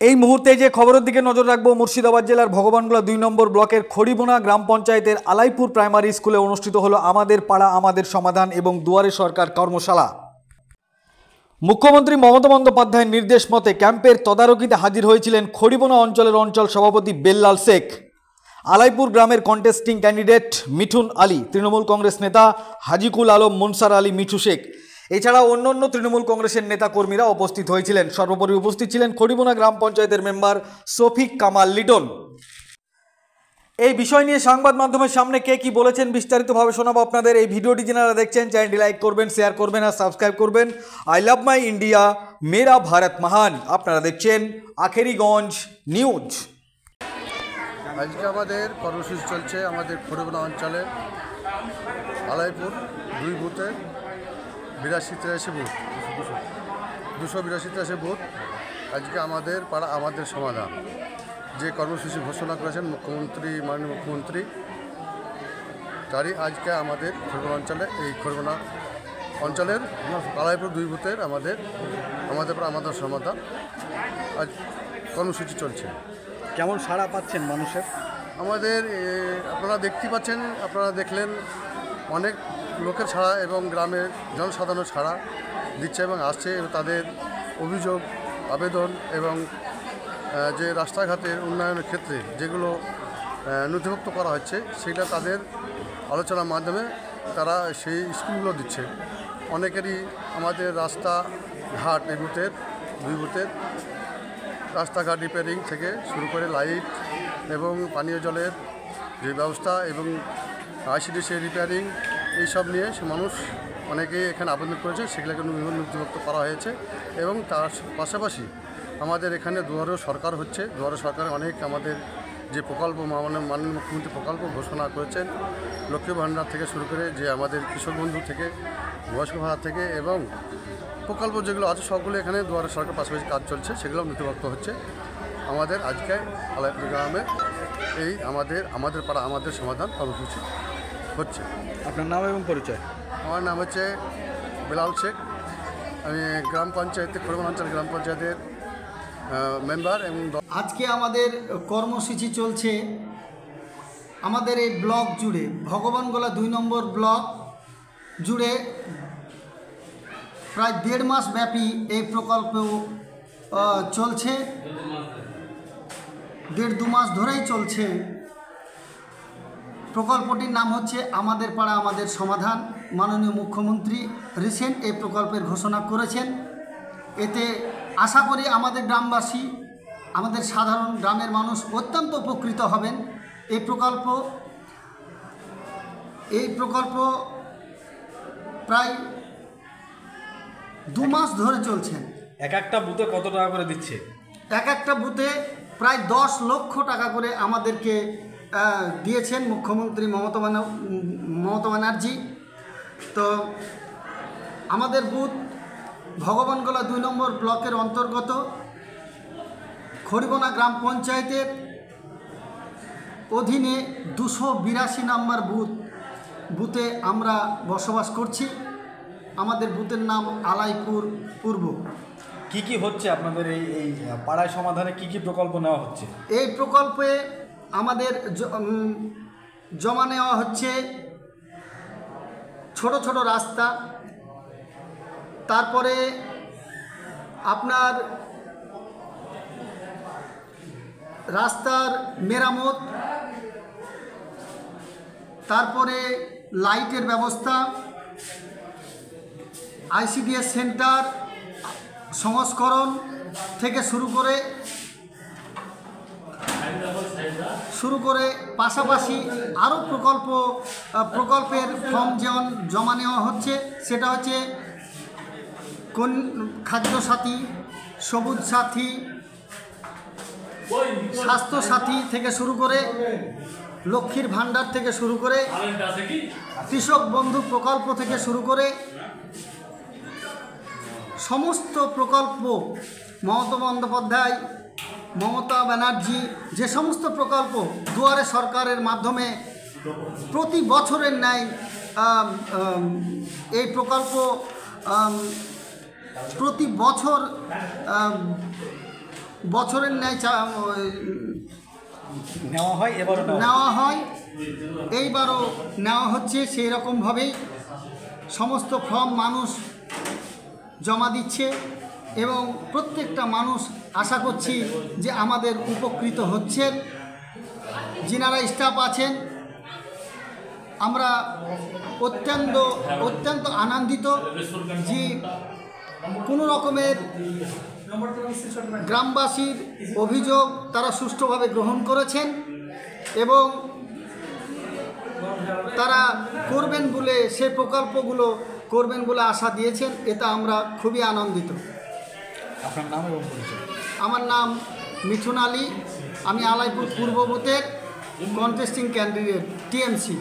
এই মুহূর্তে যে খবরের দিকে নজর রাখবো, মুর্শিদাবাদ জেলার ভগবানগোলা 2 নম্বর ব্লকের খড়িবোনা গ্রাম পঞ্চায়েতের আলাইপুর প্রাইমারি স্কুলে অনুষ্ঠিত হলো আমাদের পাড়া আমাদের সমাধান এবং দুয়ারে সরকার কর্মশালা। মুখ্যমন্ত্রী মমতা বন্দ্যোপাধ্যায়ের নির্দেশ মতে ক্যাম্পের তদারকিতে হাজির হয়েছিলেন খড়িবোনা অঞ্চলের অঞ্চল সভাপতি বেল্লাল শেখ, আলাইপুর গ্রামের কন্টেস্টিং ক্যান্ডিডেট মিঠুন আলী, তৃণমূল কংগ্রেস নেতা হাজিকুল আলম মনসার আলী মিঠু শেখ, এছাড়াও অন্যান্য তৃণমূল কংগ্রেসের নেতা কর্মীরা উপস্থিত হয়েছিলেন। সর্বোপরি উপস্থিত ছিলেন খড়িবোনা গ্রাম পঞ্চায়েতের মেম্বার শফিক কামাল লিটন। এই বিষয় নিয়ে সংবাদ মাধ্যমের সামনে কে কি বলেছেন বিস্তারিতভাবে শোনাবো আপনাদের। এই ভিডিওটি যারা দেখছেন চ্যানেলটি লাইক করবেন, শেয়ার করবেন আর সাবস্ক্রাইব করবেন। আই লাভ মাই ইন্ডিয়া, মেরা ভারত মহান। আপনারা দেখছেন আখেরিগঞ্জ নিউজ। আজকে আমাদের কর্মসূচি চলছে আমাদের খড়িবোনা অঞ্চলে আলাইপুর 2 বুথে 82-83 বুথ 282-83 বুথ। আজকে আমাদের পাড়া আমাদের সমাধান যে কর্মসূচি ঘোষণা করেছেন মুখ্যমন্ত্রী, মাননীয় মুখ্যমন্ত্রী, তারই আজকে আমাদের খড়িবোনা অঞ্চলে এই খড়িবোনা অঞ্চলের আলাইপুর 2 বুথের আমাদের পাড়া আমাদের সমাধান আজ কর্মসূচি চলছে। কেমন সাড়া পাচ্ছেন মানুষের? আমাদের আপনারা দেখতে পাচ্ছেন, আপনারা দেখলেন অনেক লোকের ছাড়া এবং গ্রামের জনসাধারণের ছাড়া দিচ্ছে এবং আসছে। তাদের অভিযোগ, আবেদন এবং যে রাস্তাঘাটের উন্নয়নের ক্ষেত্রে যেগুলো নথিভুক্ত করা হচ্ছে সেটা তাদের আলোচনার মাধ্যমে তারা সেই স্কুলগুলো দিচ্ছে। অনেকেরই আমাদের রাস্তাঘাট এই বুথের 2 বুথের রাস্তাঘাট রিপেয়ারিং থেকে শুরু করে লাইট এবং পানীয় জলের যে ব্যবস্থা এবং আইসিডিসি রিপেয়ারিং এইসব নিয়ে সে মানুষ অনেকেই এখানে আবেদন করেছে, সেগুলোকে নথিভুক্ত করা হয়েছে। এবং তার পাশাপাশি আমাদের এখানে দুয়ারে সরকার হচ্ছে। দুয়ারে সরকারে অনেক আমাদের যে প্রকল্প মাননীয় মুখ্যমন্ত্রী প্রকল্প ঘোষণা করেছেন, লক্ষ্মী ভাণ্ডার থেকে শুরু করে যে আমাদের কৃষক বন্ধু থেকে বয়স্ক ভাতা থেকে এবং প্রকল্প যেগুলো আছে সবগুলো এখানে দুয়ারে সরকার পাশাপাশি কাজ চলছে, সেগুলো নথিভুক্ত হচ্ছে। আমাদের আজকে আলাইপুর গ্রামে এই আমাদের পাড়া আমাদের সমাধান কর্মসূচি হচ্ছে। আপনার নাম এবং পরিচয়? আমার নাম হচ্ছে বেলাল শেখ, আমি গ্রাম পঞ্চায়েতের খড়িবোনা অঞ্চল গ্রাম পঞ্চায়েতের মেম্বার। এবং আজকে আমাদের কর্মসূচি চলছে আমাদের এই ব্লক জুড়ে, ভগবানগোলা 2 নম্বর ব্লক জুড়ে প্রায় 1.5 মাস ব্যাপী এই প্রকল্প চলছে। 1.5-2 মাস ধরেই চলছে। প্রকল্পটির নাম হচ্ছে আমাদের পাড়া আমাদের সমাধান। মাননীয় মুখ্যমন্ত্রী রিসেন্ট এই প্রকল্পের ঘোষণা করেছেন। এতে আশা করি আমাদের গ্রামবাসী, আমাদের সাধারণ গ্রামের মানুষ অত্যন্ত উপকৃত হবেন। এই প্রকল্প প্রায় 2 মাস ধরে চলছে। একটা বুথে কত টাকা করে দিচ্ছে? একটা বুথে প্রায় 10 লক্ষ টাকা করে আমাদেরকে দিয়েছেন মুখ্যমন্ত্রী মমতা ব্যানার্জি। তো আমাদের বুথ ভগবানগোলা 2 নম্বর ব্লকের অন্তর্গত খড়িবোনা গ্রাম পঞ্চায়েতের অধীনে 282 নম্বর বুথে আমরা বসবাস করছি। আমাদের বুথের নাম আলাইপুর পূর্ব। কি কি হচ্ছে আপনাদের এই পাড়ায় সমাধানে? কি কি প্রকল্প নেওয়া হচ্ছে? এই প্রকল্পে আমাদের জমা নেওয়া হচ্ছে ছোট ছোট রাস্তা, তারপরে আপনার রাস্তার মেরামত, তারপরে লাইটের ব্যবস্থা, আইসিডিএস সেন্টার সংস্করণ থেকে শুরু করে পাশাপাশি আরও প্রকল্পের ফর্ম যেমন জমা নেওয়া হচ্ছে। সেটা হচ্ছে খাদ্য সাথী, সবুজ সাথী, স্বাস্থ্য সাথী থেকে শুরু করে লক্ষ্মীর ভাণ্ডার থেকে শুরু করে কৃষক বন্ধু প্রকল্প থেকে শুরু করে সমস্ত প্রকল্প মমতা বন্দ্যোপাধ্যায়, মমতা ব্যানার্জি যে সমস্ত প্রকল্প দুয়ারে সরকারের মাধ্যমে প্রতি বছরের ন্যায় এই প্রকল্প প্রতি বছর বছরের ন্যায় নেওয়া হয়, এবারও নেওয়া হয়, এইবারও নেওয়া হচ্ছে। সেই রকমভাবেই সমস্ত ফর্ম মানুষ জমা দিচ্ছে এবং প্রত্যেকটা মানুষ আশা করছি যে আমাদের উপকৃত হচ্ছেন। যিনারা স্টাফ আছেন আমরা অত্যন্ত আনন্দিত যে কোনো রকমের গ্রামবাসীর অভিযোগ তারা সুষ্ঠুভাবে গ্রহণ করেছেন এবং তারা করবেন বলে সেই প্রকল্পগুলো করবেন বলে আশা দিয়েছেন। এতে আমরা খুবই আনন্দিত। আপনার নাম এবং পরিচয়? আমার নাম মিঠুন আলী, আমি আলাইপুর পূর্ব বুথের কন্টেস্টিং ক্যান্ডিডেট টিএমসি।